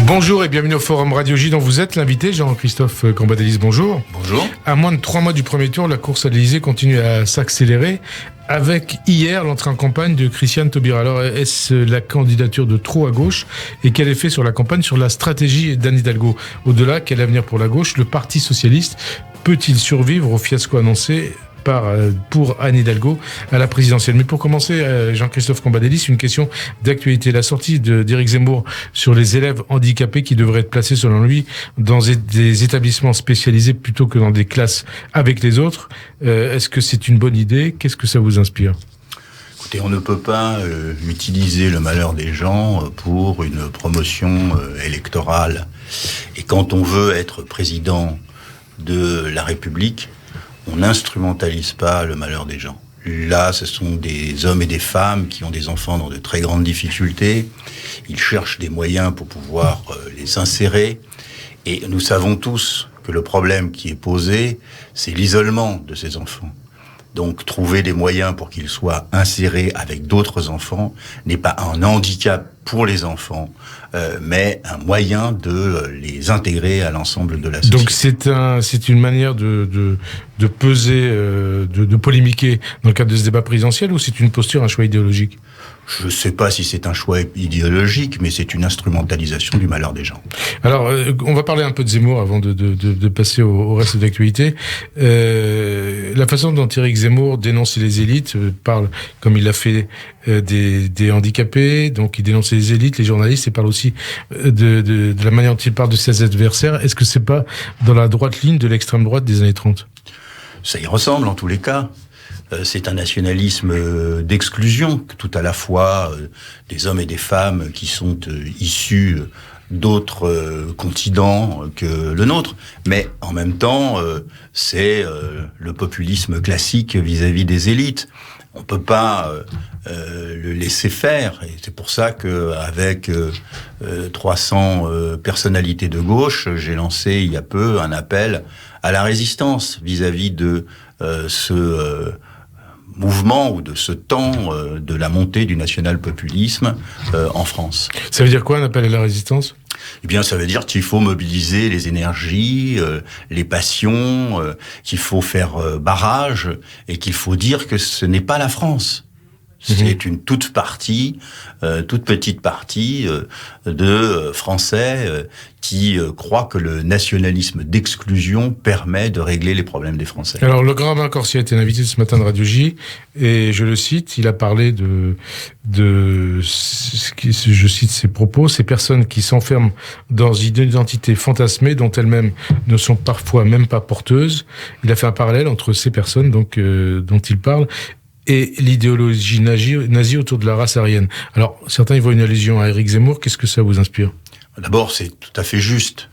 Bonjour et bienvenue au Forum Radio J dont vous êtes l'invité, Jean-Christophe Cambadélis, bonjour. Bonjour. À moins de 3 mois du premier tour, la course à l'Élysée continue à s'accélérer avec hier l'entrée en campagne de Christiane Taubira. Alors est-ce la candidature de trop à gauche et quel effet sur la campagne, sur la stratégie d'Anne Hidalgo? Au-delà, quel avenir pour la gauche? Le Parti Socialiste peut-il survivre au fiasco annoncé pour Anne Hidalgo à la présidentielle? Mais pour commencer, Jean-Christophe Cambadélis, une question d'actualité. La sortie d'Éric Zemmour sur les élèves handicapés qui devraient être placés, selon lui, dans des établissements spécialisés plutôt que dans des classes avec les autres. Est-ce que c'est une bonne idée? Qu'est-ce que ça vous inspire? Écoutez, on ne peut pas utiliser le malheur des gens pour une promotion électorale. Et quand on veut être président de la République, on n'instrumentalise pas le malheur des gens. Là, ce sont des hommes et des femmes qui ont des enfants dans de très grandes difficultés. Ils cherchent des moyens pour pouvoir les insérer. Et nous savons tous que le problème qui est posé, c'est l'isolement de ces enfants. Donc, trouver des moyens pour qu'ils soient insérés avec d'autres enfants n'est pas un handicap pour les enfants, mais un moyen de les intégrer à l'ensemble de la société. Donc, c'est une manière de peser, de polémiquer dans le cadre de ce débat présidentiel, ou c'est une posture, un choix idéologique? Je ne sais pas si c'est un choix idéologique, mais c'est une instrumentalisation du malheur des gens. Alors, on va parler un peu de Zemmour avant de passer au reste de l'actualité. La façon dont Éric Zemmour dénonce les élites, parle, comme il l'a fait, des handicapés, donc il dénonce les élites, les journalistes, et parle aussi de la manière dont il parle de ses adversaires. Est-ce que c'est pas dans la droite ligne de l'extrême droite des années 30? Ça y ressemble en tous les cas. C'est un nationalisme d'exclusion, tout à la fois des hommes et des femmes qui sont issus d'autres continents que le nôtre, mais en même temps, c'est le populisme classique vis-à-vis des élites. On peut pas le laisser faire, et c'est pour ça que avec 300 personnalités de gauche, j'ai lancé il y a peu un appel à la résistance vis-à-vis de ce mouvement ou de ce temps de la montée du national-populisme en France. Ça veut dire quoi, un appel à la résistance? Eh bien, ça veut dire qu'il faut mobiliser les énergies, les passions, qu'il faut faire barrage, et qu'il faut dire que ce n'est pas la France. C'est une toute petite partie de Français qui croient que le nationalisme d'exclusion permet de régler les problèmes des Français. Alors, le grand Romain Corsia était invité ce matin de Radio J, et je le cite, il a parlé je cite ses propos, ces personnes qui s'enferment dans une identité fantasmée dont elles-mêmes ne sont parfois même pas porteuses. Il a fait un parallèle entre ces personnes dont il parle et l'idéologie nazie autour de la race aryenne. Alors, certains y voient une allusion à Éric Zemmour. Qu'est-ce que ça vous inspire? D'abord, c'est tout à fait juste.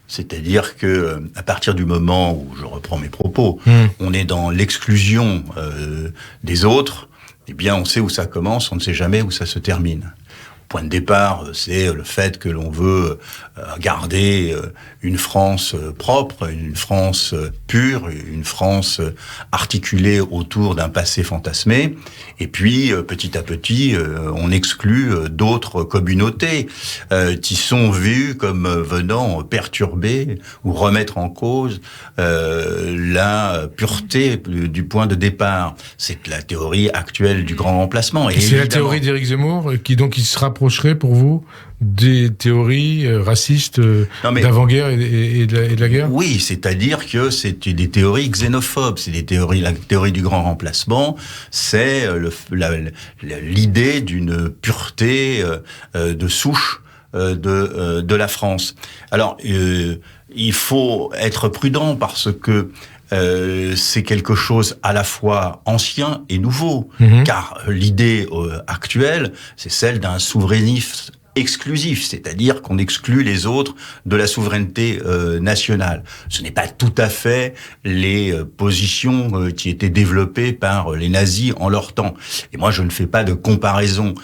C'est-à-dire que, à partir du moment où je reprends mes propos, on est dans l'exclusion des autres, eh bien, on sait où ça commence, on ne sait jamais où ça se termine. Point de départ, c'est le fait que l'on veut garder une France propre, une France pure, une France articulée autour d'un passé fantasmé. Et puis, petit à petit, on exclut d'autres communautés qui sont vues comme venant perturber ou remettre en cause la pureté du point de départ. C'est la théorie actuelle du grand remplacement. Et c'est la théorie d'Éric Zemmour qui se rapprocherait pour vous des théories racistes d'avant-guerre et de la guerre? Oui, c'est-à-dire que c'est des théories xénophobes, c'est la théorie du grand remplacement, c'est l'idée d'une pureté de souche de la France. Alors, il faut être prudent parce que c'est quelque chose à la fois ancien et nouveau, car l'idée actuelle, c'est celle d'un souverainisme exclusif, c'est-à-dire qu'on exclut les autres de la souveraineté nationale. Ce n'est pas tout à fait les positions qui étaient développées par les nazis en leur temps. Et moi, je ne fais pas de comparaisons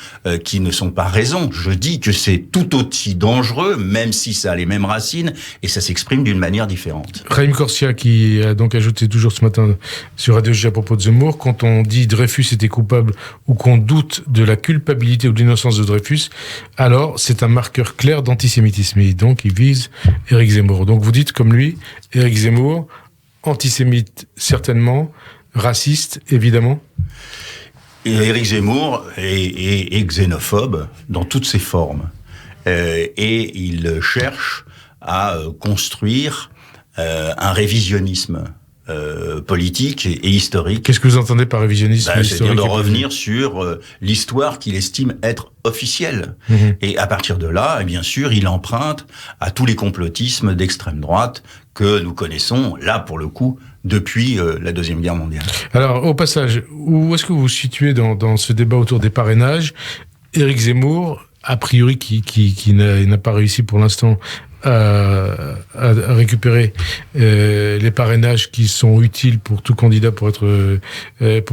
qui ne sont pas raisons. Je dis que c'est tout aussi dangereux, même si ça a les mêmes racines, et ça s'exprime d'une manière différente. Raïm Corsia, qui a donc ajouté toujours ce matin sur Radio J à propos de Zemmour, quand on dit Dreyfus était coupable ou qu'on doute de la culpabilité ou de l'innocence de Dreyfus, alors alors c'est un marqueur clair d'antisémitisme. Et donc, il vise Éric Zemmour. Donc, vous dites, comme lui, Éric Zemmour, antisémite certainement, raciste évidemment. Et Éric Zemmour est xénophobe dans toutes ses formes. Et il cherche à construire un révisionnisme politique et historique. Qu'est-ce que vous entendez par révisionnisme historique? C'est-à-dire de revenir sur l'histoire qu'il estime être officielle. Et à partir de là, bien sûr, il emprunte à tous les complotismes d'extrême droite que nous connaissons, là, pour le coup, depuis la Deuxième Guerre mondiale. Alors, au passage, où est-ce que vous vous situez dans ce débat autour des parrainages? Éric Zemmour, a priori, qui n'a pas réussi pour l'instant à récupérer les parrainages qui sont utiles pour tout candidat pour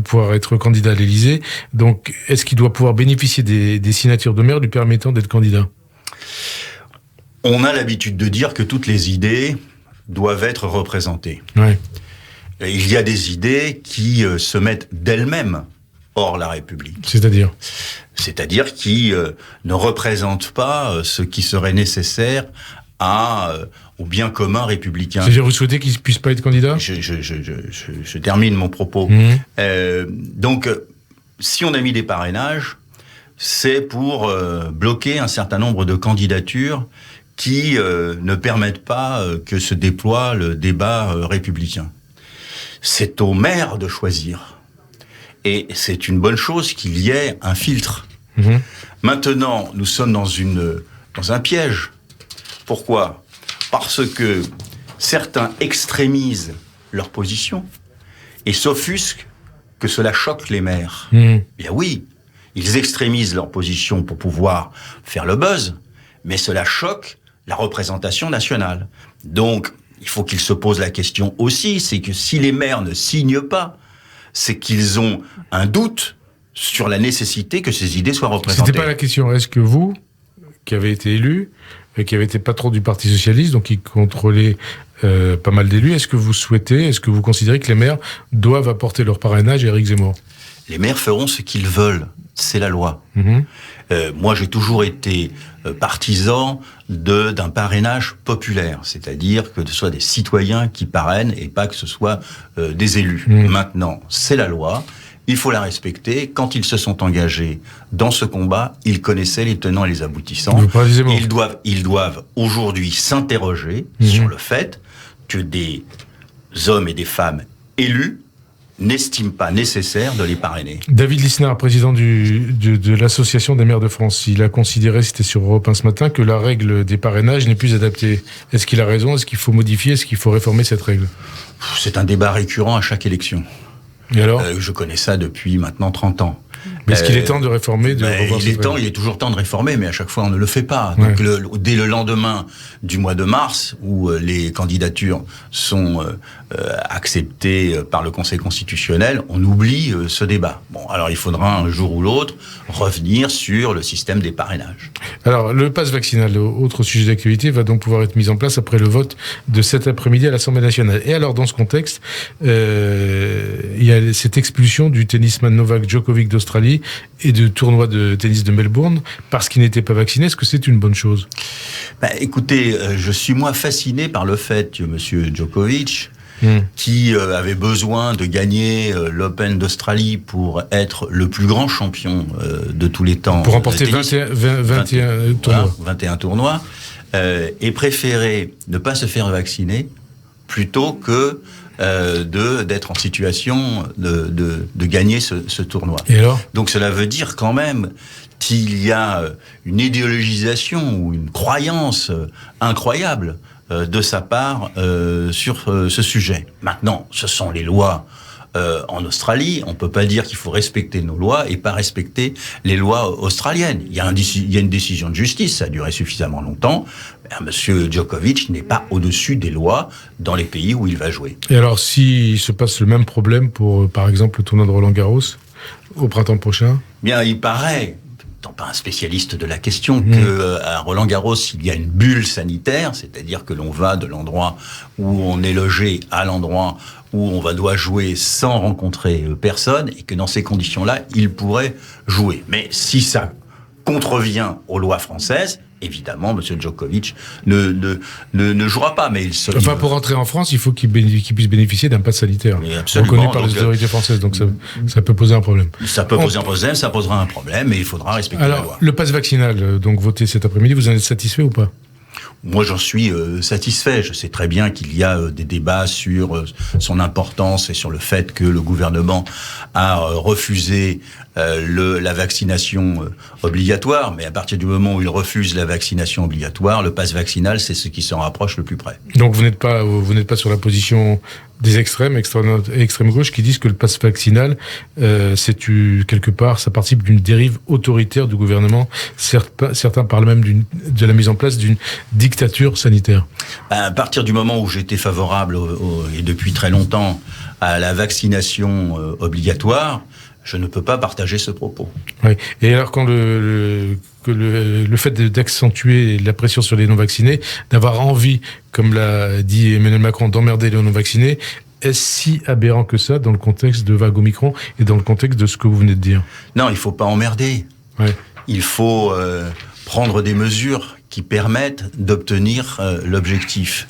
pouvoir être candidat à l'Élysée. Donc, est-ce qu'il doit pouvoir bénéficier des signatures de maire lui permettant d'être candidat? On a l'habitude de dire que toutes les idées doivent être représentées. Ouais. Il y a des idées qui se mettent d'elles-mêmes hors la République. C'est-à-dire qui ne représentent pas ce qui serait nécessaire au bien commun républicain. C'est-à-dire, vous souhaitez qu'il ne puisse pas être candidat ? Je termine mon propos. Donc, si on a mis des parrainages, c'est pour bloquer un certain nombre de candidatures qui ne permettent pas que se déploie le débat républicain. C'est au maire de choisir. Et c'est une bonne chose qu'il y ait un filtre. Maintenant, nous sommes dans un piège. Pourquoi ? Parce que certains extrémisent leur position et s'offusquent que cela choque les maires. Bien oui, ils extrémisent leur position pour pouvoir faire le buzz, mais cela choque la représentation nationale. Donc, il faut qu'ils se posent la question aussi, c'est que si les maires ne signent pas, c'est qu'ils ont un doute sur la nécessité que ces idées soient représentées. C'était pas la question. Est-ce que vous, qui avez été élu, et qui avait été patron du Parti Socialiste, donc qui contrôlait pas mal d'élus, est-ce que vous considérez que les maires doivent apporter leur parrainage à Éric Zemmour ? Les maires feront ce qu'ils veulent, c'est la loi. Moi, j'ai toujours été partisan d'un parrainage populaire, c'est-à-dire que ce soit des citoyens qui parrainent et pas que ce soit des élus. Maintenant, c'est la loi. Il faut la respecter. Quand ils se sont engagés dans ce combat, ils connaissaient les tenants et les aboutissants. Ils doivent aujourd'hui s'interroger sur le fait que des hommes et des femmes élus n'estiment pas nécessaire de les parrainer. David Lisnard, président de l'Association des maires de France, il a considéré, c'était sur Europe 1 ce matin, que la règle des parrainages n'est plus adaptée. Est-ce qu'il a raison ? Est-ce qu'il faut modifier ? Est-ce qu'il faut réformer cette règle ? C'est un débat récurrent à chaque élection. Et alors ? Je connais ça depuis maintenant 30 ans. Mais est-ce qu'il est temps de réformer, il est toujours temps de réformer, mais à chaque fois on ne le fait pas. Donc dès le lendemain du mois de mars, où les candidatures sont acceptées par le Conseil constitutionnel, on oublie ce débat. Bon, alors il faudra un jour ou l'autre revenir sur le système des parrainages. Alors, le pass vaccinal, autre sujet d'actualité, va donc pouvoir être mis en place après le vote de cet après-midi à l'Assemblée nationale. Et alors, dans ce contexte, il y a cette expulsion du tennisman Novak Djokovic d'Australie et du tournoi de tennis de Melbourne parce qu'il n'était pas vacciné. Est-ce que c'est une bonne chose ? Écoutez, je suis moi fasciné par le fait que M. Djokovic, qui avait besoin de gagner l'Open d'Australie pour être le plus grand champion de tous les temps. Pour remporter 21 tournois. 21 tournois, et préféré ne pas se faire vacciner plutôt que d'être en situation de gagner ce tournoi. Et alors ? Donc cela veut dire quand même qu'il y a une idéologisation ou une croyance incroyable de sa part sur ce sujet. Maintenant, ce sont les lois en Australie. On ne peut pas dire qu'il faut respecter nos lois et pas respecter les lois australiennes. Il y a une décision de justice, ça a duré suffisamment longtemps. Monsieur Djokovic n'est pas au-dessus des lois dans les pays où il va jouer. Et alors, s'il se passe le même problème pour, par exemple, le tournoi de Roland-Garros au printemps prochain ? Bien, il paraît, n'étant pas un spécialiste de la question, qu'à Roland-Garros, il y a une bulle sanitaire, c'est-à-dire que l'on va de l'endroit où on est logé à l'endroit où on doit jouer sans rencontrer personne, et que dans ces conditions-là, il pourrait jouer. Mais si ça contrevient aux lois françaises, évidemment, M. Djokovic ne jouera pas, mais Enfin, pour rentrer en France, il faut qu'il puisse bénéficier d'un pass sanitaire reconnu par les autorités françaises, donc ça peut poser un problème. Ça peut poser un problème, ça posera un problème, et il faudra respecter la loi. Le pass vaccinal, donc voté cet après-midi, vous en êtes satisfait ou pas ? Moi, j'en suis satisfait. Je sais très bien qu'il y a des débats sur son importance et sur le fait que le gouvernement a refusé la vaccination obligatoire. Mais à partir du moment où il refuse la vaccination obligatoire, le pass vaccinal, c'est ce qui s'en rapproche le plus près. Donc vous n'êtes pas sur la position des extrêmes gauche, qui disent que le pass vaccinal, quelque part, ça participe d'une dérive autoritaire du gouvernement. Certains parlent même de la mise en place d'une dictature sanitaire. À partir du moment où j'étais favorable, et depuis très longtemps, à la vaccination obligatoire, je ne peux pas partager ce propos. Oui. Et alors quand le fait d'accentuer la pression sur les non-vaccinés, d'avoir envie, comme l'a dit Emmanuel Macron, d'emmerder les non-vaccinés, est-ce si aberrant que ça dans le contexte de vague Omicron et dans le contexte de ce que vous venez de dire ? Non, il ne faut pas emmerder. Ouais. Il faut prendre des mesures qui permettent d'obtenir l'objectif.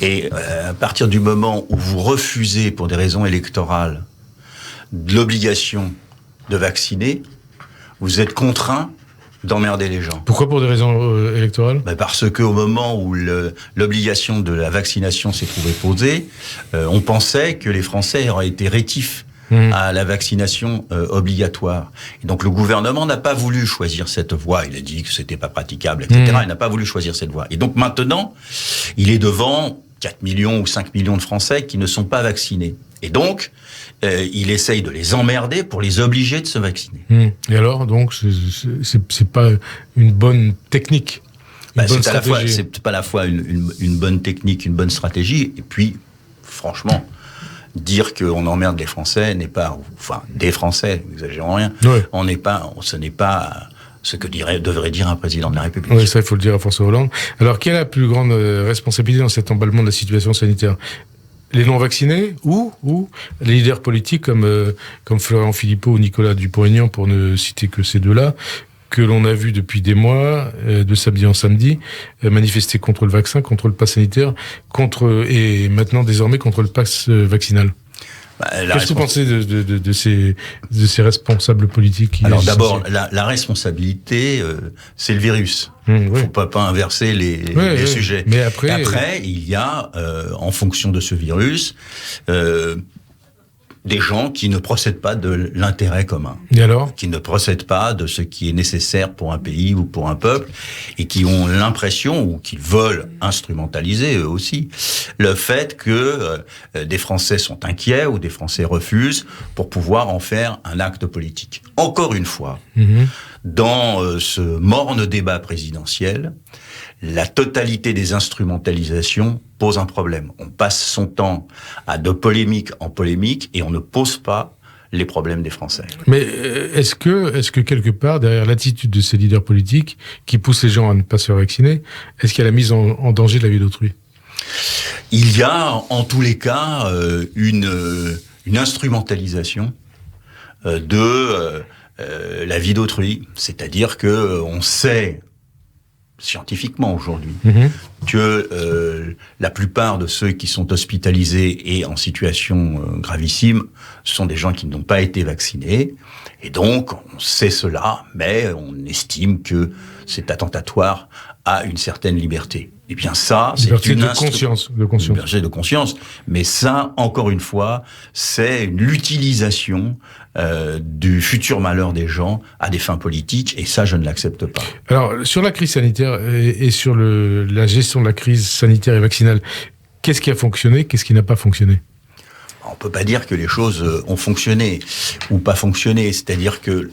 Et à partir du moment où vous refusez, pour des raisons électorales, de l'obligation de vacciner, vous êtes contraint d'emmerder les gens. Pourquoi pour des raisons électorales ? Parce qu'au moment où l'obligation de la vaccination s'est trouvée posée, on pensait que les Français auraient été rétifs à la vaccination obligatoire. Et donc le gouvernement n'a pas voulu choisir cette voie. Il a dit que c'était pas praticable, etc. Il n'a pas voulu choisir cette voie. Et donc maintenant, il est devant 4 millions ou 5 millions de Français qui ne sont pas vaccinés. Et donc, il essaye de les emmerder pour les obliger de se vacciner. Et alors, donc, c'est pas une bonne technique, c'est pas à la fois une bonne technique, une bonne stratégie, et puis, franchement, dire qu'on emmerde les Français n'est pas, enfin, des Français, n'exagérons rien, ce n'est pas ce que devrait dire un président de la République. Oui, ça, il faut le dire à François Hollande. Alors, quelle est la plus grande responsabilité dans cet emballement de la situation sanitaire ? Les non-vaccinés ou les leaders politiques comme Florent Philippot ou Nicolas Dupont-Aignan, pour ne citer que ces deux-là, que l'on a vu depuis des mois, de samedi en samedi, manifester contre le vaccin, contre le pass sanitaire, et maintenant désormais contre le pass vaccinal. Qu'est-ce que vous pensez de ces responsables politiques Alors d'abord, la responsabilité, c'est le virus. Il ne faut pas inverser les sujets. Mais après, il y a, en fonction de ce virus, des gens qui ne procèdent pas de l'intérêt commun. Et alors ? Qui ne procèdent pas de ce qui est nécessaire pour un pays ou pour un peuple, et qui ont l'impression, ou qui veulent instrumentaliser eux aussi, le fait que des Français sont inquiets ou des Français refusent pour pouvoir en faire un acte politique. Encore une fois, dans ce morne débat présidentiel, la totalité des instrumentalisations pose un problème. On passe son temps de polémique en polémique et on ne pose pas les problèmes des Français. Mais est-ce que quelque part, derrière l'attitude de ces leaders politiques qui poussent les gens à ne pas se faire vacciner, est-ce qu'il y a la mise en danger de la vie d'autrui ? Il y a en tous les cas une instrumentalisation de la vie d'autrui. C'est-à-dire que on sait scientifiquement aujourd'hui, que la plupart de ceux qui sont hospitalisés et en situation gravissime sont des gens qui n'ont pas été vaccinés. Et donc, on sait cela, mais on estime que c'est attentatoire à une certaine liberté. Eh bien ça, c'est une liberté de conscience. Mais ça, encore une fois, c'est l'utilisation du futur malheur des gens à des fins politiques, et ça, je ne l'accepte pas. Alors, sur la crise sanitaire et sur la gestion de la crise sanitaire et vaccinale, qu'est-ce qui a fonctionné, qu'est-ce qui n'a pas fonctionné ? On peut pas dire que les choses ont fonctionné ou pas fonctionné. C'est-à-dire que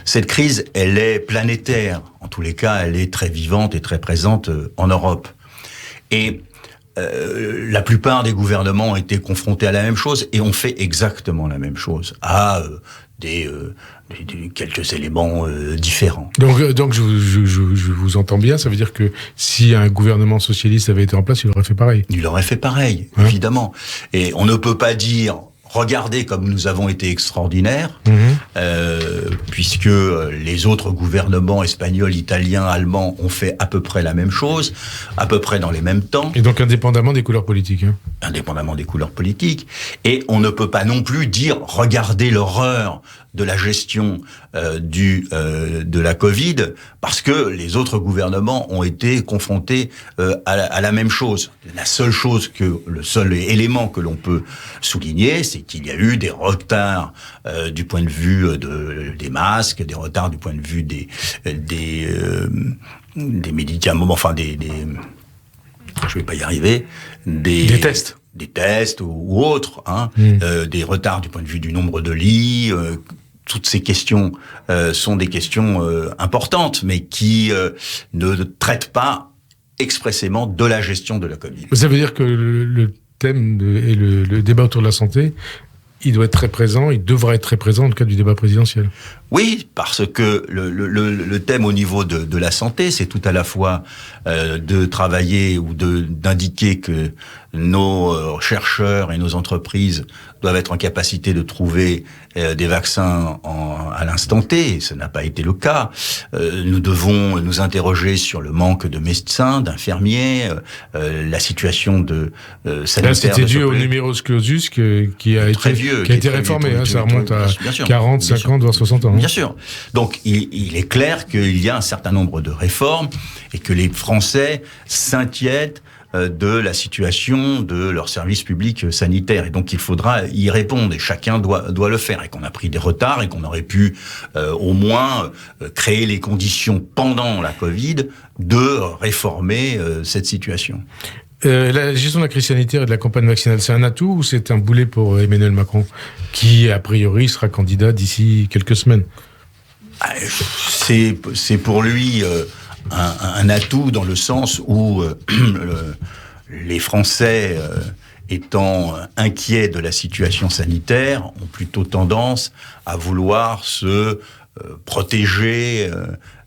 cette crise, elle est planétaire. En tous les cas, elle est très vivante et très présente en Europe. Et la plupart des gouvernements ont été confrontés à la même chose et ont fait exactement la même chose, à quelques éléments différents. Donc je vous entends bien, ça veut dire que si un gouvernement socialiste avait été en place, il aurait fait pareil. Il aurait fait pareil, évidemment. Et on ne peut pas dire, regardez comme nous avons été extraordinaires, puisque les autres gouvernements espagnols, italiens, allemands ont fait à peu près la même chose, à peu près dans les mêmes temps. Et donc indépendamment des couleurs politiques. Indépendamment des couleurs politiques. Et on ne peut pas non plus dire, regardez l'horreur de la gestion de la Covid, parce que les autres gouvernements ont été confrontés à la même chose. Le seul élément que l'on peut souligner, c'est qu'il y a eu des retards du point de vue des masques, des retards du point de vue des médicaments, enfin je vais pas y arriver, des tests. Des tests ou autres, des retards du point de vue du nombre de lits. Toutes ces questions sont des questions importantes, mais qui ne traitent pas expressément de la gestion de la Covid. Ça veut dire que le thème et le débat autour de la santé, il doit être très présent, il devra être très présent dans le cadre du débat présidentiel. Oui, parce que le thème au niveau de la santé, c'est tout à la fois de travailler ou d'indiquer que nos chercheurs et nos entreprises doivent être en capacité de trouver des vaccins à l'instant T, et ça n'a pas été le cas. Nous devons nous interroger sur le manque de médecins, d'infirmiers, la situation sanitaire. Là, c'était dû au numerus clausus qui a été réformé. Ça remonte à 40, 50, voire 60 ans. Bien sûr. Donc, il est clair qu'il y a un certain nombre de réformes et que les Français s'inquiètent de la situation de leur service public sanitaire. Et donc, il faudra y répondre. Et chacun doit le faire. Et qu'on a pris des retards et qu'on aurait pu au moins créer les conditions pendant la Covid de réformer cette situation. La gestion de la crise sanitaire et de la campagne vaccinale, c'est un atout ou c'est un boulet pour Emmanuel Macron, qui, a priori, sera candidat d'ici quelques semaines? C'est pour lui un atout dans le sens où les Français, étant inquiets de la situation sanitaire, ont plutôt tendance à vouloir se protéger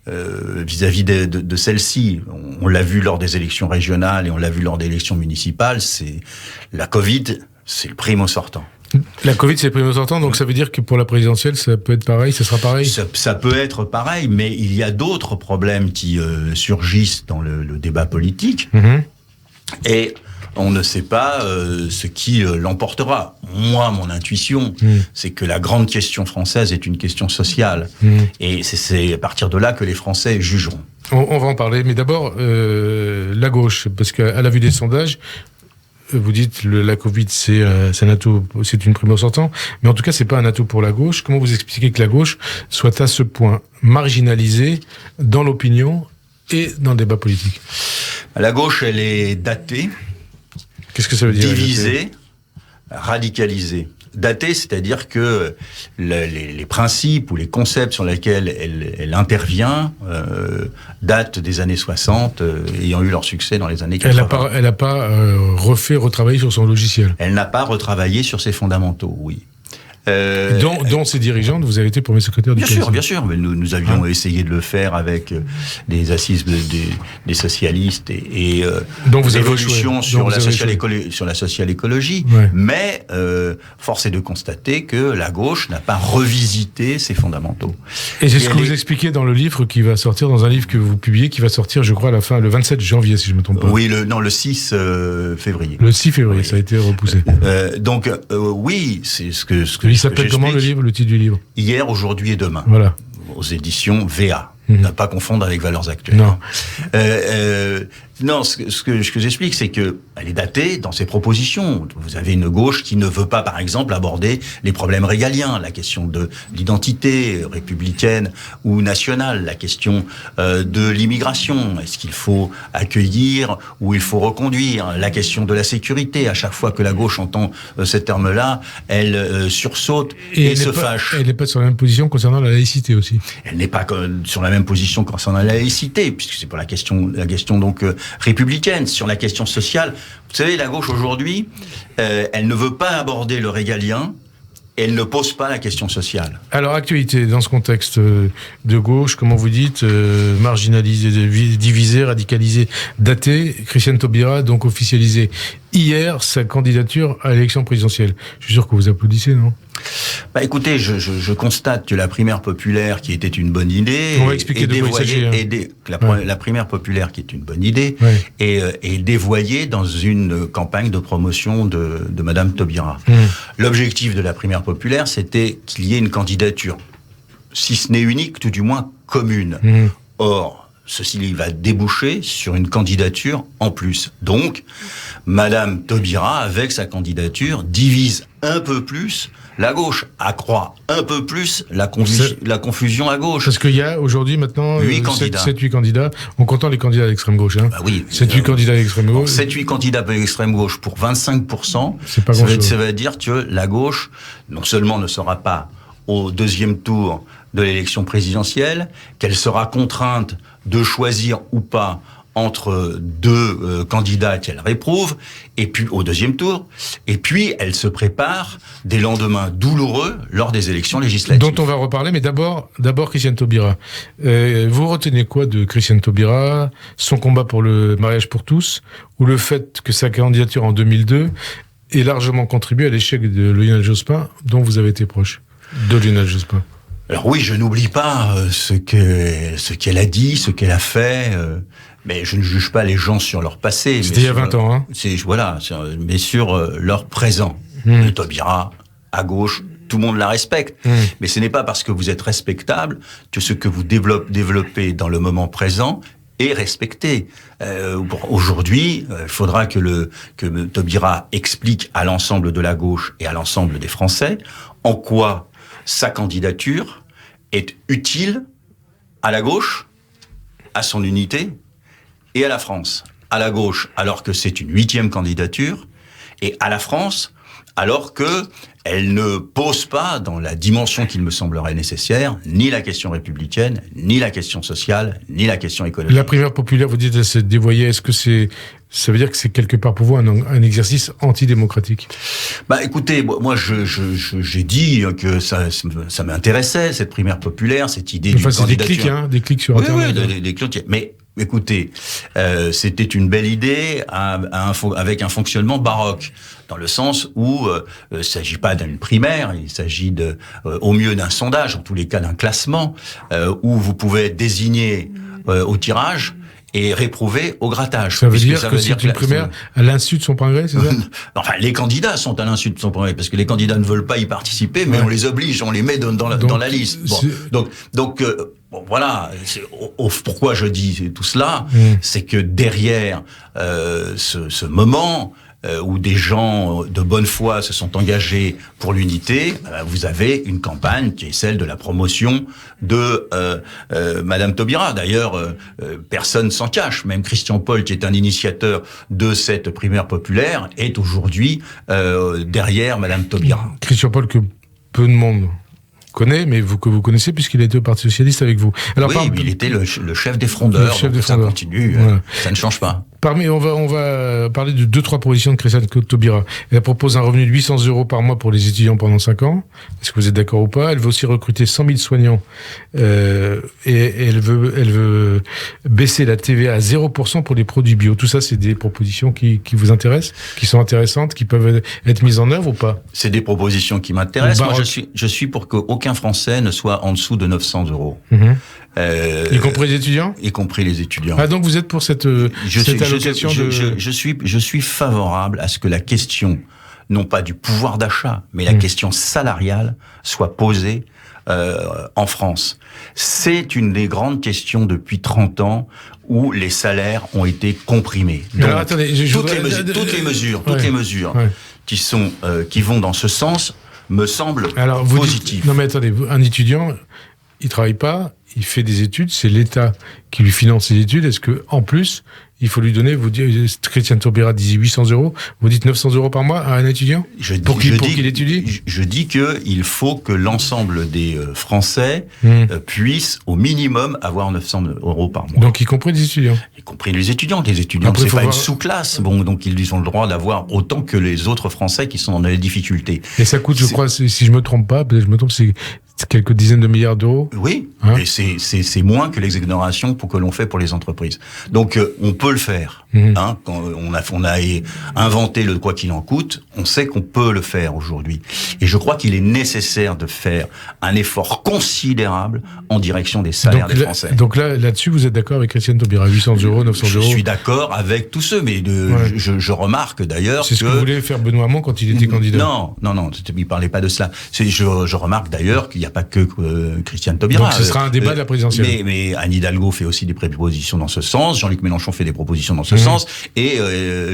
vis-à-vis de celle-ci. On l'a vu lors des élections régionales et on l'a vu lors des élections municipales. La Covid, c'est le primo sortant. La Covid, c'est le primo sortant, donc ça veut dire que pour la présidentielle, ça peut être pareil, ça sera pareil? Ça peut être pareil, mais il y a d'autres problèmes qui surgissent dans le débat politique. Et on ne sait pas ce qui l'emportera. Moi, mon intuition, c'est que la grande question française est une question sociale. Et c'est à partir de là que les Français jugeront. On va en parler, mais d'abord, la gauche, parce qu'à la vue des sondages, vous dites la Covid, c'est un atout, c'est une primo sortant, mais en tout cas, c'est pas un atout pour la gauche. Comment vous expliquez que la gauche soit à ce point marginalisée dans l'opinion et dans le débat politique? La gauche, elle est datée. Qu'est-ce que ça veut dire? Divisée, radicalisée. Datée, c'est-à-dire que les principes ou les concepts sur lesquels elle intervient datent des années 60, ayant eu leur succès dans les années 80. Elle n'a pas retravaillé sur son logiciel. Elle n'a pas retravaillé sur ses fondamentaux, oui. Dont ses dirigeantes, vous avez été premier secrétaire du PS. Bien sûr, mais nous avions essayé de le faire avec des assises des socialistes et donc vous l'évolution sur la social écologie. Ouais. Mais force est de constater que la gauche n'a pas revisité ses fondamentaux. Et c'est ce que vous expliquez dans le livre qui va sortir, dans un livre que vous publiez, qui va sortir, je crois, à la fin, le 27 janvier, si je ne me trompe pas. Oui, le 6 février. Le 6 février, oui. Ça a été repoussé. Donc, oui, c'est ce que il s'appelle comment le livre, le titre du livre? Hier, aujourd'hui et demain. Voilà. Aux éditions VA. Ne pas confondre avec Valeurs Actuelles. Non. Non, ce que j'explique, c'est que elle est datée dans ses propositions. Vous avez une gauche qui ne veut pas, par exemple, aborder les problèmes régaliens, la question de l'identité républicaine ou nationale, la question de l'immigration. Est-ce qu'il faut accueillir ou il faut reconduire? La question de la sécurité. À chaque fois que la gauche entend ces termes-là, elle sursaute et se fâche. Elle n'est pas sur la même position concernant la laïcité aussi. Elle n'est pas sur la même position concernant la laïcité, puisque c'est pour la question donc républicaine. Sur la question sociale, vous savez, la gauche aujourd'hui, elle ne veut pas aborder le régalien, elle ne pose pas la question sociale. Alors, actualité, dans ce contexte de gauche, comment vous dites, marginalisé, divisé, radicalisé, daté, Christiane Taubira a donc officialisé hier sa candidature à l'élection présidentielle. Je suis sûr que vous applaudissez, non? Écoutez, je constate que la primaire populaire, qui était une bonne idée, on va expliquer de quoi il s'agit. La primaire populaire, qui est une bonne idée, est dévoyée dans une campagne de promotion de Madame Taubira. L'objectif de la primaire populaire, c'était qu'il y ait une candidature, si ce n'est unique, tout du moins commune. Or, ceci va déboucher sur une candidature en plus. Donc, Madame Taubira, avec sa candidature, divise un peu plus la gauche, accroît un peu plus la confusion à gauche. Parce qu'il y a aujourd'hui maintenant 7-8 candidats, en comptant les candidats à l'extrême gauche. Hein. 7-8 candidats à l'extrême gauche. 7-8 candidats à l'extrême gauche pour 25%, c'est pas grand-chose. Ça veut dire que la gauche, non seulement ne sera pas au deuxième tour de l'élection présidentielle, qu'elle sera contrainte de choisir ou pas entre deux candidats qu'elle réprouve, et puis au deuxième tour, et puis elle se prépare des lendemains douloureux lors des élections législatives. Dont on va reparler, mais d'abord Christiane Taubira. Vous retenez quoi de Christiane Taubira, son combat pour le mariage pour tous, ou le fait que sa candidature en 2002 ait largement contribué à l'échec de Lionel Jospin, dont vous avez été proche, de Lionel Jospin? Alors oui, je n'oublie pas ce qu'elle a dit, ce qu'elle a fait, mais je ne juge pas les gens sur leur passé. C'était il y a 20 ans, hein. Mais sur leur présent. Taubira, à gauche, tout le monde la respecte. Mais ce n'est pas parce que vous êtes respectable que ce que vous développez dans le moment présent est respecté. Aujourd'hui, il faudra que Taubira explique à l'ensemble de la gauche et à l'ensemble des Français en quoi sa candidature est utile à la gauche, à son unité et à la France. À la gauche, alors que c'est une 8e candidature, et à la France, alors que elle ne pose pas, dans la dimension qu'il me semblerait nécessaire, ni la question républicaine, ni la question sociale, ni la question économique. La primaire populaire, vous dites, elle s'est dévoyée. Est-ce que ça veut dire que c'est quelque part pour vous un exercice antidémocratique? Écoutez, moi j'ai dit que ça m'intéressait, cette primaire populaire, cette idée d'une candidature. Des clics sur Internet. Oui, des clics. Mais écoutez, c'était une belle idée avec un fonctionnement baroque, dans le sens où il ne s'agit pas d'une primaire, il s'agit au mieux d'un sondage, en tous les cas d'un classement, où vous pouvez être désigné au tirage et réprouvé au grattage. Ça veut dire que c'est une primaire à l'insu de son plein gré, c'est ça? Enfin, les candidats sont à l'insu de son plein gré, parce que les candidats ne veulent pas y participer, mais on les oblige, on les met dans la liste. Donc, voilà. Pourquoi je dis tout cela, c'est que derrière ce moment où des gens de bonne foi se sont engagés pour l'unité, vous avez une campagne qui est celle de la promotion de Madame Taubira. D'ailleurs, personne s'en cache. Même Christian Paul, qui est un initiateur de cette primaire populaire, est aujourd'hui derrière Madame Taubira. Christian Paul, que peu de monde connaît, mais que vous connaissez puisqu'il était au Parti Socialiste avec vous. Alors, il était le chef des frondeurs. Ça continue, ça ne change pas. On va parler de 2-3 propositions de Christiane Taubira. Elle propose un revenu de 800 € par mois pour les étudiants pendant 5 ans. Est-ce que vous êtes d'accord ou pas? Elle veut aussi recruter 100 000 soignants. Et elle veut baisser la TVA à 0% pour les produits bio. Tout ça, c'est des propositions qui vous intéressent, qui sont intéressantes, qui peuvent être mises en œuvre ou pas? C'est des propositions qui m'intéressent. Moi, je suis pour qu'aucun Français ne soit en dessous de 900 €. Y compris les étudiants? Y compris les étudiants. Ah, donc vous êtes pour cette allocation je suis favorable à ce que la question, non pas du pouvoir d'achat, mais la question salariale soit posée en France. C'est une des grandes questions depuis 30 ans où les salaires ont été comprimés. Donc, alors, attendez, toutes les mesures qui vont dans ce sens me semblent positives. Non mais attendez, un étudiant, il travaille pas, il fait des études, c'est l'État qui lui finance ses études. Est-ce que en plus, il faut lui donner, vous dites, Christiane Taubira disait 800 €, vous dites 900 € par mois à un étudiant pour qu'il étudie? Je dis qu'il faut que l'ensemble des Français puissent au minimum avoir 900 € par mois. Donc y compris les étudiants? Y compris les étudiants. Les étudiants, après, c'est pas une sous-classe, donc ils ont le droit d'avoir autant que les autres Français qui sont dans les difficultés. Et ça coûte, je crois, si je me trompe pas, peut-être je me trompe, c'est quelques dizaines de milliards d'euros. Oui, et c'est moins que l'exonération que l'on fait pour les entreprises. Donc on peut le faire. Hein, quand on a inventé le quoi qu'il en coûte, on sait qu'on peut le faire aujourd'hui. Et je crois qu'il est nécessaire de faire un effort considérable en direction des salaires des Français. Donc là-dessus, vous êtes d'accord avec Christiane Taubira, 800 euros, 900 euros. Je suis d'accord avec tous ceux, mais je remarque d'ailleurs c'est ce que voulait faire Benoît Hamon quand il était candidat. Non, il parlait pas de cela. Je remarque d'ailleurs qu'il n'y a pas que Christiane Taubira. Donc ce sera un débat de la présidentielle. Mais Anne Hidalgo fait aussi des propositions dans ce sens, Jean-Luc Mélenchon fait des propositions dans ce sens, et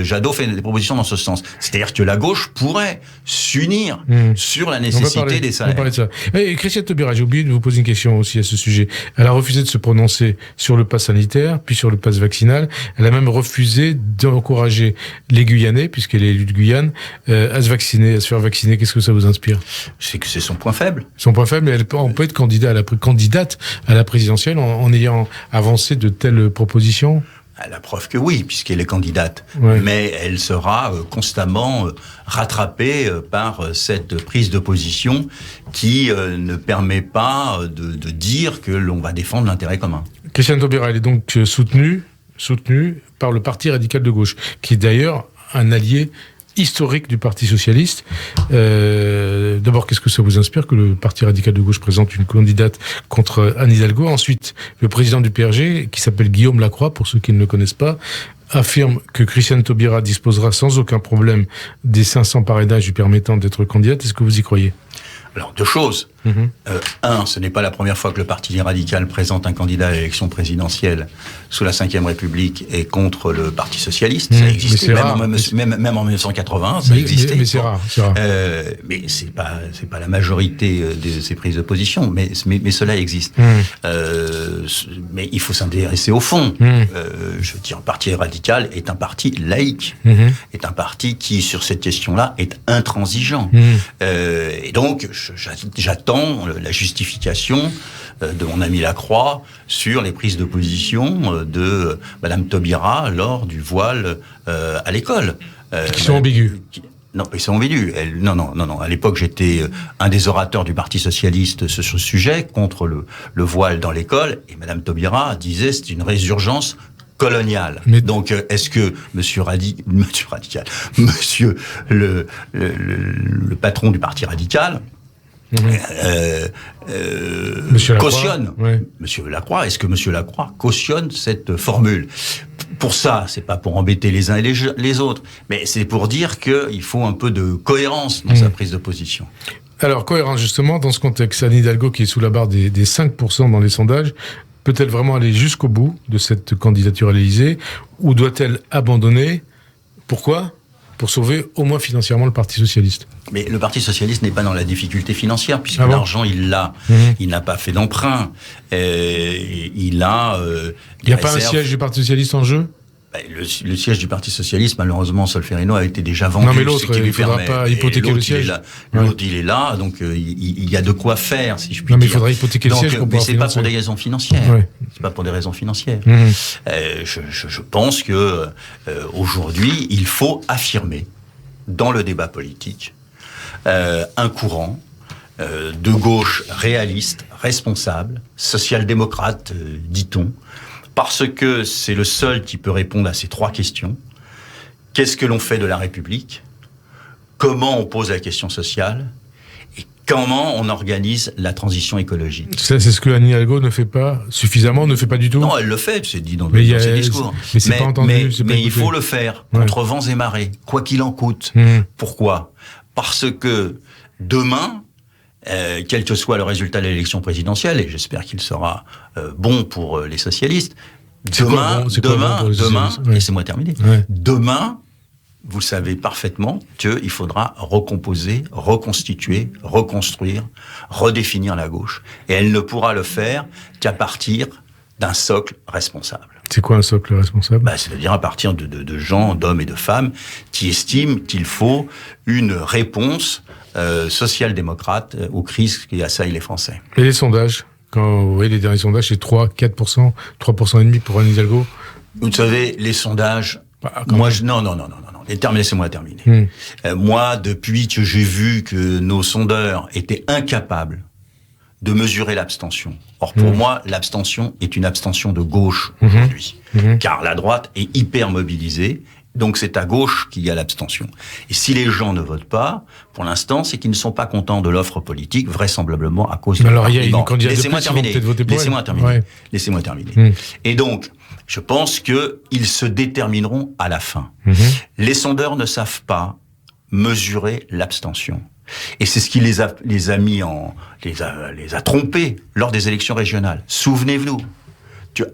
Jadot fait des propositions dans ce sens. C'est-à-dire que la gauche pourrait s'unir sur la nécessité des salaires. On va parler de ça. Et Christiane Taubira, j'ai oublié de vous poser une question aussi à ce sujet. Elle a refusé de se prononcer sur le pass sanitaire, puis sur le pass vaccinal. Elle a même refusé d'encourager les Guyanais, puisqu'elle est élue de Guyane, à se vacciner, à se faire vacciner. Qu'est-ce que ça vous inspire? C'est que c'est son point faible. Son point faible, mais on peut être candidate à la présidentielle en ayant avancé de telles propositions? La preuve que oui, puisqu'elle est candidate. Ouais. Mais elle sera constamment rattrapée par cette prise de position qui ne permet pas de dire que l'on va défendre l'intérêt commun. Christiane Taubira, elle est donc soutenue par le Parti radical de gauche, qui est d'ailleurs un allié historique du Parti socialiste. D'abord, qu'est-ce que ça vous inspire que le Parti radical de gauche présente une candidate contre Anne Hidalgo? Ensuite, le président du PRG, qui s'appelle Guillaume Lacroix, pour ceux qui ne le connaissent pas, affirme que Christiane Taubira disposera sans aucun problème des 500 parrainages lui permettant d'être candidate. Est-ce que vous y croyez? Alors, deux choses. Un, ce n'est pas la première fois que le Parti radical présente un candidat à l'élection présidentielle sous la Ve République et contre le Parti socialiste. Ça existait, même en 1980, ça existait. Mais c'est rare. Mais c'est pas la majorité de ces prises de position, mais cela existe. Mais il faut s'intéresser au fond. Je veux dire, le Parti radical est un parti laïque, est un parti qui, sur cette question-là, est intransigeant. Et donc, j'attends la justification de mon ami Lacroix sur les prises de position de Madame Taubira lors du voile à l'école. Qui sont ambiguës. Non, ils sont ambigus. Non. À l'époque, j'étais un des orateurs du Parti socialiste sur ce sujet, contre le voile dans l'école, et Madame Taubira disait c'est une résurgence coloniale. Mais donc, est-ce que Monsieur le patron du Parti radical cautionne Monsieur Lacroix, est-ce que Monsieur Lacroix cautionne cette formule? Pour ça, c'est pas pour embêter les uns et les autres, mais c'est pour dire qu'il faut un peu de cohérence dans sa prise de position. Alors, cohérence, justement, dans ce contexte, Anne Hidalgo, qui est sous la barre des 5% dans les sondages, peut-elle vraiment aller jusqu'au bout de cette candidature à l'Élysée, ou doit-elle abandonner? Pourquoi? Pour sauver au moins financièrement le Parti socialiste. Mais le Parti socialiste n'est pas dans la difficulté financière, puisque l'argent, il l'a. Il n'a pas fait d'emprunt. Il a... il n'y a pas un siège du Parti socialiste en jeu? Le siège du Parti socialiste, malheureusement, Solferino a été déjà vendu. Non, mais l'autre, il ne faudra pas hypothéquer le siège. L'autre, il est là, donc il y a de quoi faire, si je puis dire. Non, mais il faudra hypothéquer le siège pour pouvoir financer. Mais c'est pas pour des raisons financières. C'est pas pour des raisons financières. Je pense que aujourd'hui, il faut affirmer dans le débat politique un courant de gauche réaliste, responsable, social-démocrate, dit-on, parce que c'est le seul qui peut répondre à ces trois questions. Qu'est-ce que l'on fait de la République? Comment on pose la question sociale? Et comment on organise la transition écologique? C'est ce que Anne Hidalgo ne fait pas suffisamment, ne fait pas du tout? Non, elle le fait, c'est dit dans ses discours. Mais c'est pas entendu. Mais il faut le faire, contre vents et marées, quoi qu'il en coûte. Pourquoi? Parce que demain, quel que soit le résultat de l'élection présidentielle, et j'espère qu'il sera bon pour les socialistes, demain, laissez-moi terminer, demain, vous savez parfaitement qu'il faudra recomposer, reconstituer, reconstruire, redéfinir la gauche. Et elle ne pourra le faire qu'à partir d'un socle responsable. C'est quoi un socle responsable? C'est-à-dire à partir de gens, d'hommes et de femmes qui estiment qu'il faut une réponse social-démocrate aux crises qui assaillent les Français. Et les sondages? Quand vous voyez les derniers sondages, c'est 3, 4%, 3,5% pour Anne Hidalgo? Vous savez, les sondages... Non. Laissez-moi terminer. Moi, depuis que j'ai vu que nos sondeurs étaient incapables de mesurer l'abstention. Or, pour moi, l'abstention est une abstention de gauche aujourd'hui, car la droite est hyper mobilisée. Donc c'est à gauche qu'il y a l'abstention. Et si les gens ne votent pas, pour l'instant, c'est qu'ils ne sont pas contents de l'offre politique, vraisemblablement à cause de... Alors il y a une candidate de plus, peut-être voter pour elle. Laissez-moi terminer. Et donc, je pense qu'ils se détermineront à la fin. Les sondeurs ne savent pas mesurer l'abstention. Et c'est ce qui les a trompés lors des élections régionales. Souvenez-vous,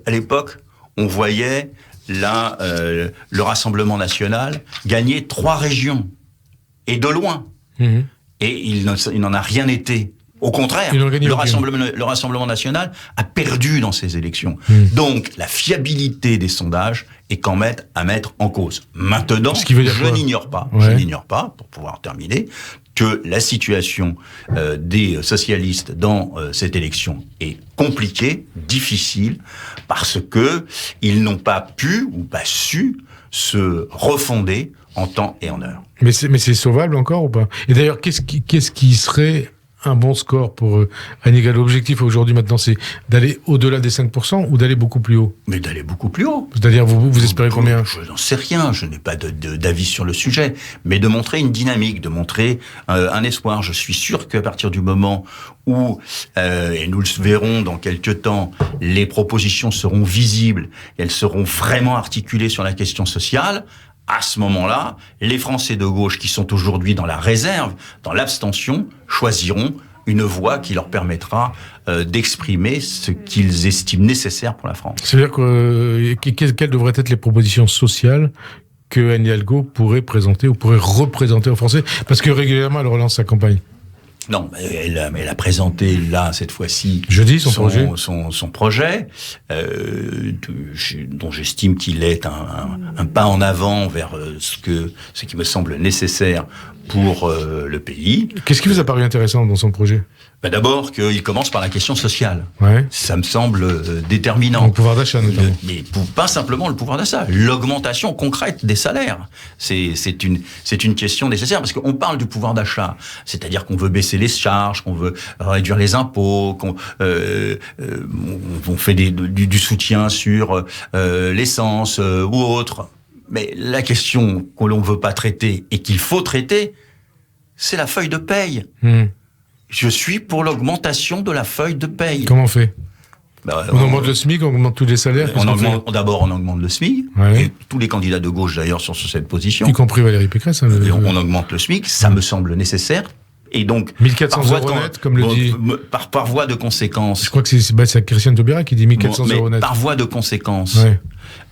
à l'époque, on voyait le Rassemblement national gagner 3 régions, et de loin. Et il n'en a rien été. Au contraire, le Rassemblement national a perdu dans ces élections. Donc, la fiabilité des sondages est quand même à mettre en cause. Maintenant, je n'ignore pas, pour pouvoir terminer, que la situation des socialistes dans cette élection est compliquée, difficile, parce que ils n'ont pas pu ou pas su se refonder en temps et en heure. Mais c'est sauvable encore ou pas? Et d'ailleurs, qu'est-ce qui serait un bon score pour Anne Hidalgo? L'objectif aujourd'hui maintenant, c'est d'aller au-delà des 5% ou d'aller beaucoup plus haut? Mais d'aller beaucoup plus haut. C'est-à-dire, vous espérez combien? Je n'en sais rien, je n'ai pas d'avis sur le sujet, mais de montrer une dynamique, de montrer un espoir. Je suis sûr qu'à partir du moment où, et nous le verrons dans quelques temps, les propositions seront visibles, elles seront vraiment articulées sur la question sociale, à ce moment-là, les Français de gauche qui sont aujourd'hui dans la réserve, dans l'abstention, choisiront une voie qui leur permettra d'exprimer ce qu'ils estiment nécessaire pour la France. C'est-à-dire quelles devraient être les propositions sociales que Anne Hidalgo pourrait présenter ou pourrait représenter aux Français? Parce que régulièrement, elle relance sa campagne. Non, elle a présenté là cette fois-ci jeudi son projet, dont j'estime qu'il est un pas en avant vers ce qui me semble nécessaire pour le pays. Qu'est-ce qui vous a paru intéressant dans son projet? D'abord qu'il commence par la question sociale. Ouais. Ça me semble déterminant. Le pouvoir d'achat notamment. Mais pas simplement le pouvoir d'achat, l'augmentation concrète des salaires. C'est une question nécessaire parce qu'on parle du pouvoir d'achat, c'est-à-dire qu'on veut baisser les charges, qu'on veut réduire les impôts, qu'on fait du soutien sur l'essence ou autre. Mais la question que l'on ne veut pas traiter et qu'il faut traiter, c'est la feuille de paye. Je suis pour l'augmentation de la feuille de paye. Comment on fait? On augmente le SMIC, on augmente tous les salaires. D'abord, on augmente le SMIC. Ouais. Et tous les candidats de gauche, d'ailleurs, sont sur cette position. Y compris Valérie Pécresse. On augmente le SMIC, ça me semble nécessaire. Et donc, 1400 euros net, comme le dit... Par voie de conséquence... Je crois que c'est Christiane Taubira qui dit 1400 euros net. Par voie de conséquence...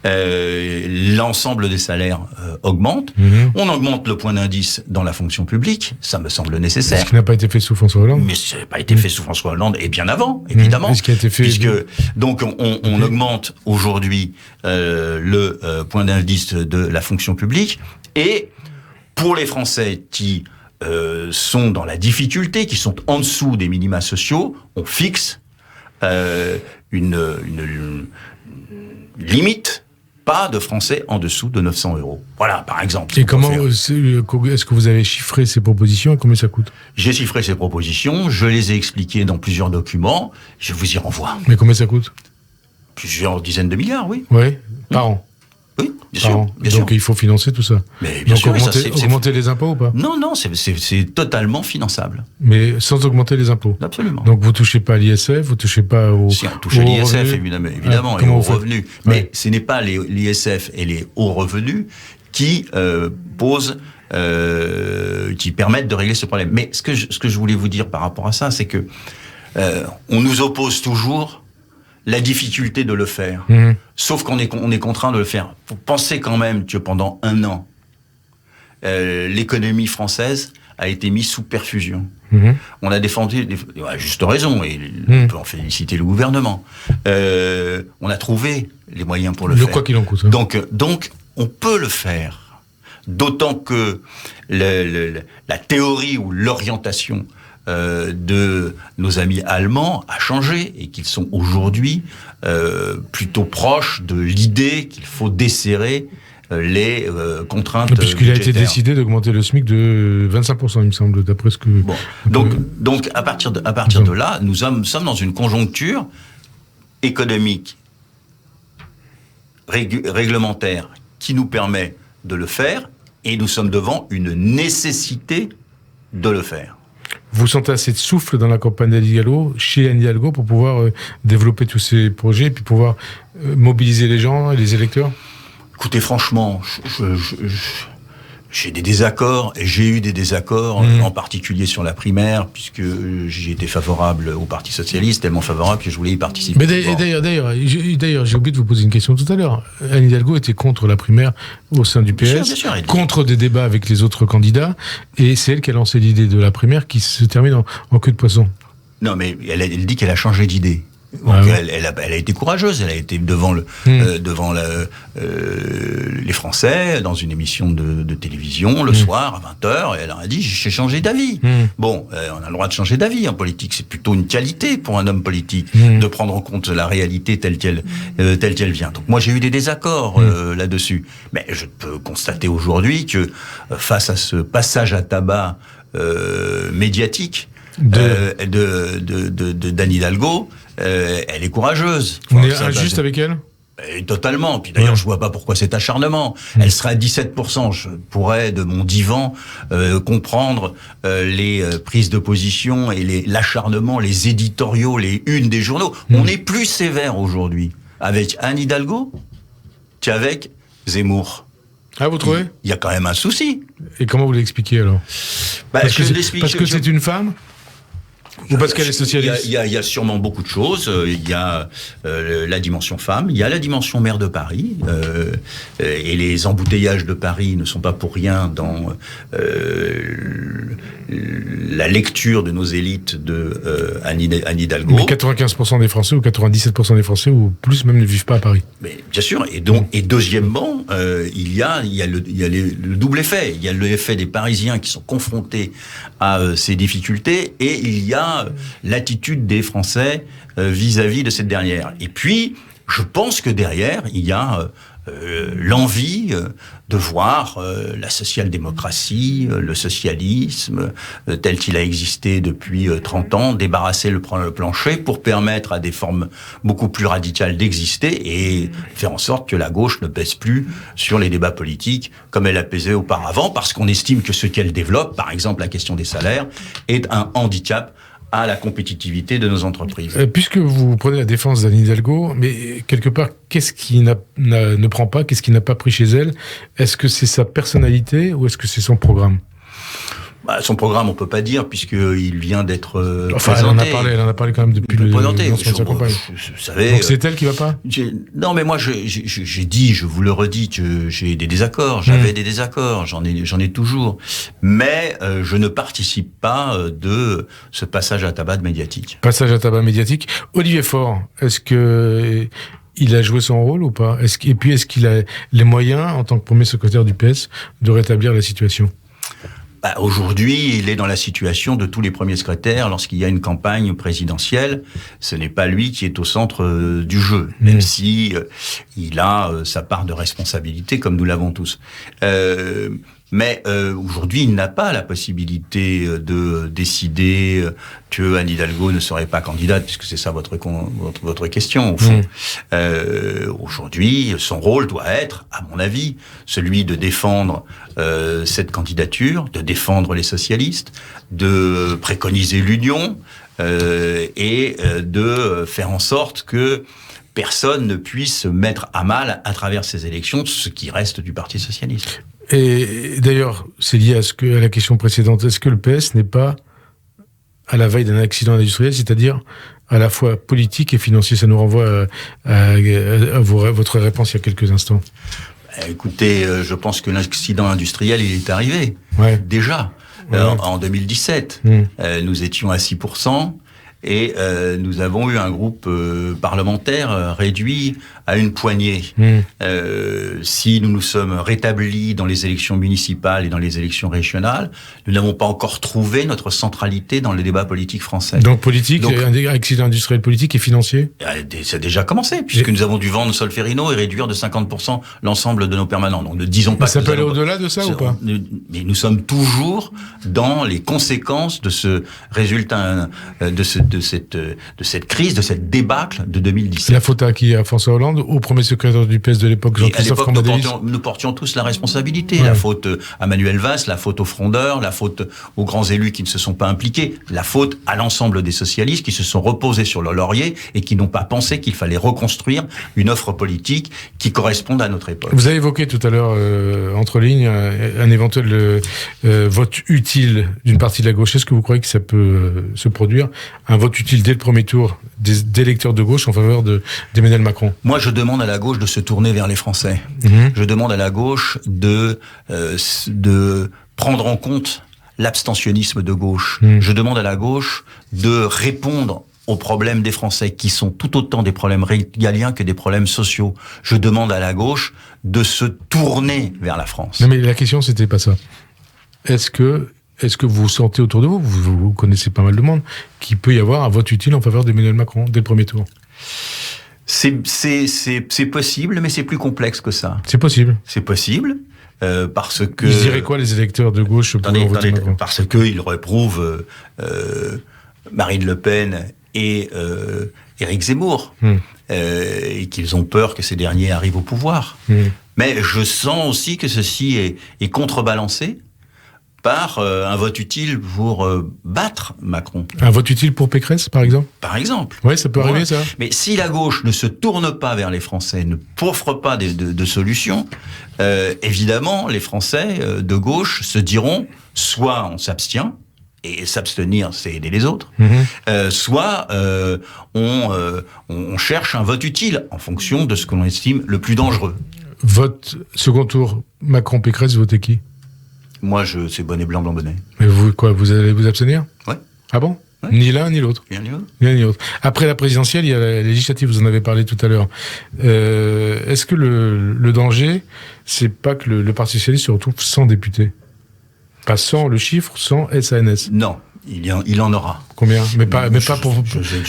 l'ensemble des salaires augmente. On augmente le point d'indice dans la fonction publique, ça me semble nécessaire. Ce qui n'a pas été fait sous François Hollande. Mais ça n'a pas été fait sous François Hollande, et bien avant, évidemment. Ce qui a été fait... Donc on augmente aujourd'hui le point d'indice de la fonction publique, et pour les Français qui sont dans la difficulté, qui sont en dessous des minima sociaux, on fixe une limite. Pas de Français en dessous de 900 euros. Voilà, par exemple. Et comment est-ce que vous avez chiffré ces propositions et combien ça coûte? J'ai chiffré ces propositions, je les ai expliquées dans plusieurs documents, je vous y renvoie. Mais combien ça coûte? Plusieurs dizaines de milliards, oui. Oui, par an. Oui, bien sûr. Donc il faut financer tout ça. Mais bien sûr, augmenter les impôts ou pas? Non, c'est totalement finançable. Mais sans augmenter les impôts? Absolument. Donc vous touchez pas à l'ISF, vous touchez pas au... Si, on touche à l'ISF, évidemment, et aux revenus. Mais ce n'est pas l'ISF et les hauts revenus qui qui permettent de régler ce problème. Mais ce que je voulais vous dire par rapport à ça, c'est que on nous oppose toujours la difficulté de le faire. Sauf qu'on est contraint de le faire. Vous pensez quand même que pendant 1 an, l'économie française a été mise sous perfusion. On a défendu, à juste raison, et on peut en féliciter le gouvernement. On a trouvé les moyens pour le faire. Quoi qu'il en coûte. Donc, on peut le faire. D'autant que la théorie ou l'orientation de nos amis allemands a changé et qu'ils sont aujourd'hui plutôt proches de l'idée qu'il faut desserrer les contraintes puisqu'il a été budgétaires. décidé d'augmenter le SMIC de 25%, il me semble, d'après ce que... Bon. Donc à partir de là, nous sommes dans une conjoncture économique, réglementaire, qui nous permet de le faire, et nous sommes devant une nécessité de le faire. Vous sentez assez de souffle dans la campagne d'Anne Hidalgo, chez Anne Hidalgo, pour pouvoir développer tous ces projets, et puis pouvoir mobiliser les gens et les électeurs ? Écoutez, franchement, j'ai des désaccords, et j'ai eu des désaccords, en particulier sur la primaire, puisque j'y étais favorable au Parti Socialiste, tellement favorable que je voulais y participer. Mais d'ailleurs, j'ai oublié de vous poser une question tout à l'heure. Anne Hidalgo était contre la primaire au sein du PS, bien sûr, contre des débats avec les autres candidats, et c'est elle qui a lancé l'idée de la primaire qui se termine en queue de poisson. Non, mais elle dit qu'elle a changé d'idée. Donc elle a été courageuse, elle a été devant les Français dans une émission de télévision le soir à 20h, et elle a dit j'ai changé d'avis. Bon, on a le droit de changer d'avis en politique, c'est plutôt une qualité pour un homme politique de prendre en compte la réalité telle qu'elle vient. Donc moi j'ai eu des désaccords là-dessus, mais je peux constater aujourd'hui que face à ce passage à tabac médiatique d'Anne Hidalgo, elle est courageuse. On est injuste avec elle ? Totalement. Puis d'ailleurs, je vois pas pourquoi cet acharnement. Elle serait à 17%. Je pourrais, de mon divan, comprendre les prises de position et l'acharnement, les éditoriaux, les unes des journaux. On est plus sévère aujourd'hui avec Anne Hidalgo qu'avec Zemmour. Ah, vous trouvez ? Il y a quand même un souci. Et comment vous l'expliquez alors ? Parce que c'est une femme ? Ou parce qu'elle est socialiste ? Il y a sûrement beaucoup de choses. Il y a la dimension femme, il y a la dimension maire de Paris, et les embouteillages de Paris ne sont pas pour rien dans la lecture de nos élites de Anne Hidalgo. Mais 95% des Français ou 97% des Français ou plus même ne vivent pas à Paris. Mais bien sûr. Et deuxièmement, il y a le double effet. Il y a l'effet des Parisiens qui sont confrontés à ces difficultés, et il y a l'attitude des Français vis-à-vis de cette dernière. Et puis, je pense que derrière, il y a l'envie de voir la social-démocratie, le socialisme, tel qu'il a existé depuis 30 ans, débarrasser le plancher pour permettre à des formes beaucoup plus radicales d'exister et faire en sorte que la gauche ne pèse plus sur les débats politiques comme elle a pesé auparavant, parce qu'on estime que ce qu'elle développe, par exemple la question des salaires, est un handicap à la compétitivité de nos entreprises. Puisque vous prenez la défense d'Anne Hidalgo, mais quelque part, qu'est-ce qui ne prend pas, qu'est-ce qui n'a pas pris chez elle ? Est-ce que c'est sa personnalité ou est-ce que c'est son programme ? Son programme, on peut pas dire, puisqu'il vient d'être présenté. Elle en a parlé quand même depuis le lancement de sa campagne. Vous savez, donc c'est elle qui va pas ? Non, mais moi, j'ai dit, je vous le redis, que j'ai des désaccords. J'avais des désaccords, j'en ai toujours. Mais je ne participe pas de ce passage à tabac médiatique. Passage à tabac médiatique. Olivier Faure, est-ce que il a joué son rôle ou pas ? Est-ce qu'il a les moyens, en tant que premier secrétaire du PS, de rétablir la situation ? Aujourd'hui, il est dans la situation de tous les premiers secrétaires lorsqu'il y a une campagne présidentielle. Ce n'est pas lui qui est au centre du jeu, même si il a sa part de responsabilité, comme nous l'avons tous. Mais aujourd'hui, il n'a pas la possibilité de décider que Anne Hidalgo ne serait pas candidate, puisque c'est ça votre question, au fond. Aujourd'hui, son rôle doit être, à mon avis, celui de défendre cette candidature, de défendre les socialistes, de préconiser l'union et de faire en sorte que personne ne puisse mettre à mal, à travers ces élections, ce qui reste du Parti socialiste. Et d'ailleurs, c'est lié à la question précédente. Est-ce que le PS n'est pas à la veille d'un accident industriel, c'est-à-dire à la fois politique et financier ? Ça nous renvoie à votre réponse il y a quelques instants. Écoutez, je pense que l'accident industriel, il est arrivé. Déjà. En 2017. Nous étions à 6%. et nous avons eu un groupe parlementaire réduit à une poignée. Si nous nous sommes rétablis dans les élections municipales et dans les élections régionales, nous n'avons pas encore trouvé notre centralité dans le débat politique français. Donc politique, accident industriel politique et financier. Ça a déjà commencé, puisque nous avons dû vendre Solferino et réduire de 50% l'ensemble de nos permanents. Donc ne disons pas. Ça peut aller au-delà de ça ou pas? Mais nous sommes toujours dans les conséquences de ce résultat, de cette crise, de cette débâcle de 2017. La faute à qui? À François Hollande, au premier secrétaire du PS de l'époque, Jean-Christophe Cambadélis? Nous portions tous la responsabilité. Ouais. La faute à Manuel Valls, la faute aux frondeurs, la faute aux grands élus qui ne se sont pas impliqués, la faute à l'ensemble des socialistes qui se sont reposés sur leur laurier et qui n'ont pas pensé qu'il fallait reconstruire une offre politique qui corresponde à notre époque. Vous avez évoqué tout à l'heure, entre lignes, un éventuel vote utile d'une partie de la gauche. Est-ce que vous croyez que ça peut se produire, un vote utile dès le premier tour d'électeurs de gauche en faveur d'Emmanuel Macron? Moi, je demande à la gauche de se tourner vers les Français. Je demande à la gauche de prendre en compte l'abstentionnisme de gauche. Je demande à la gauche de répondre aux problèmes des Français, qui sont tout autant des problèmes régaliens que des problèmes sociaux. Je demande à la gauche de se tourner vers la France. Non, mais la question, c'était pas ça. Est-ce que vous sentez autour de vous, vous connaissez pas mal de monde, qu'il peut y avoir un vote utile en faveur d'Emmanuel Macron dès le premier tour? C'est possible, mais c'est plus complexe que ça. C'est possible. C'est possible. Parce que... Ils diraient quoi, les électeurs de gauche, pour voter Macron? Parce qu'ils réprouvent Marine Le Pen et Éric Zemmour, et qu'ils ont peur que ces derniers arrivent au pouvoir. Mais je sens aussi que ceci est contrebalancé par un vote utile pour battre Macron. Un vote utile pour Pécresse, par exemple? Par exemple. Oui, ça peut arriver, ça. Mais si la gauche ne se tourne pas vers les Français, ne offre pas de solutions, évidemment, les Français de gauche se diront, soit on s'abstient, et s'abstenir, c'est aider les autres, soit on cherche un vote utile en fonction de ce que l'on estime le plus dangereux. Vote second tour, Macron-Pécresse, votez qui? Moi, c'est bonnet blanc, blanc bonnet. Mais vous, quoi, vous allez vous abstenir? Ouais. Ah bon? Ouais. Ni l'un, ni l'autre? Ni l'un, ni l'autre. Ni l'un, ni l'autre. Après la présidentielle, il y a la législative, vous en avez parlé tout à l'heure. Est-ce que le danger, c'est pas que le Parti Socialiste se retrouve sans députés? Pas sans le chiffre, sans SANS? Non. Il en aura. Combien? Mais pas pour.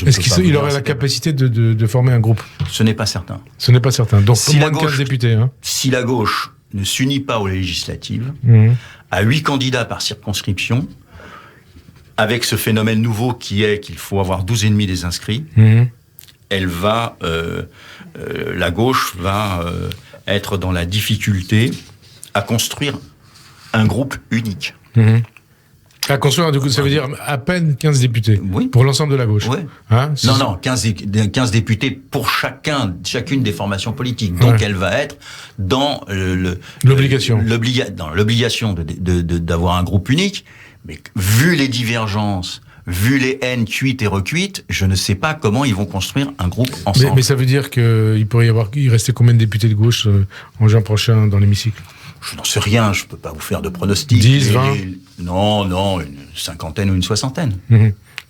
Est-ce qu'il aurait la capacité de former un groupe? Ce n'est pas certain. Ce n'est pas certain. Donc, si moins de 15 députés. Hein. Si la gauche ne s'unit pas aux législatives, à 8 candidats par circonscription, avec ce phénomène nouveau qui est qu'il faut avoir 12,5 des inscrits, la gauche va être dans la difficulté à construire un groupe unique. À construire, ça veut dire à peine 15 députés pour l'ensemble de la gauche. Hein, non, 15 députés pour chacune des formations politiques. Donc elle va être dans l'obligation d'avoir un groupe unique. Mais vu les divergences, vu les haines cuites et recuites, je ne sais pas comment ils vont construire un groupe ensemble. Mais ça veut dire qu'il pourrait y rester combien de députés de gauche en juin prochain dans l'hémicycle? Je n'en sais rien, je ne peux pas vous faire de pronostics. 10, 20 Non, une cinquantaine ou une soixantaine.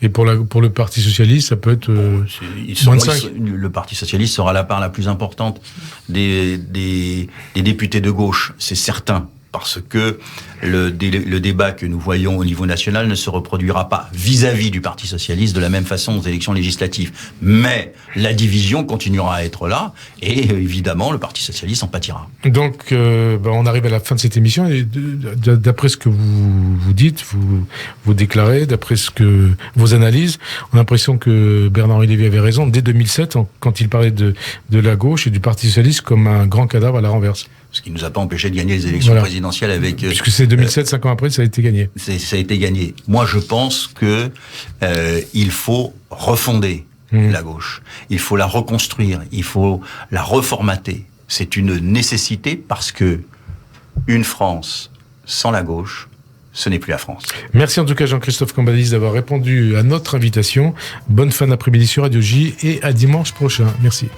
Et pour le Parti Socialiste, ça peut être moins de 5. Le Parti Socialiste sera la part la plus importante des députés de gauche, c'est certain. Parce que le débat que nous voyons au niveau national ne se reproduira pas vis-à-vis du Parti Socialiste de la même façon aux élections législatives. Mais la division continuera à être là, et évidemment, le Parti Socialiste en pâtira. Donc, on arrive à la fin de cette émission, et d'après ce que vous dites, vous déclarez, d'après vos analyses, on a l'impression que Bernard-Henri Lévy avait raison dès 2007, quand il parlait de la gauche et du Parti Socialiste comme un grand cadavre à la renverse. Ce qui ne nous a pas empêché de gagner les élections présidentielles avec... Puisque c'est 2007, 5 ans après, ça a été gagné. Ça a été gagné. Moi, je pense que il faut refonder la gauche. Il faut la reconstruire. Il faut la reformater. C'est une nécessité parce que une France sans la gauche, ce n'est plus la France. Merci en tout cas Jean-Christophe Cambadélis d'avoir répondu à notre invitation. Bonne fin d'après-midi sur Radio J et à dimanche prochain. Merci.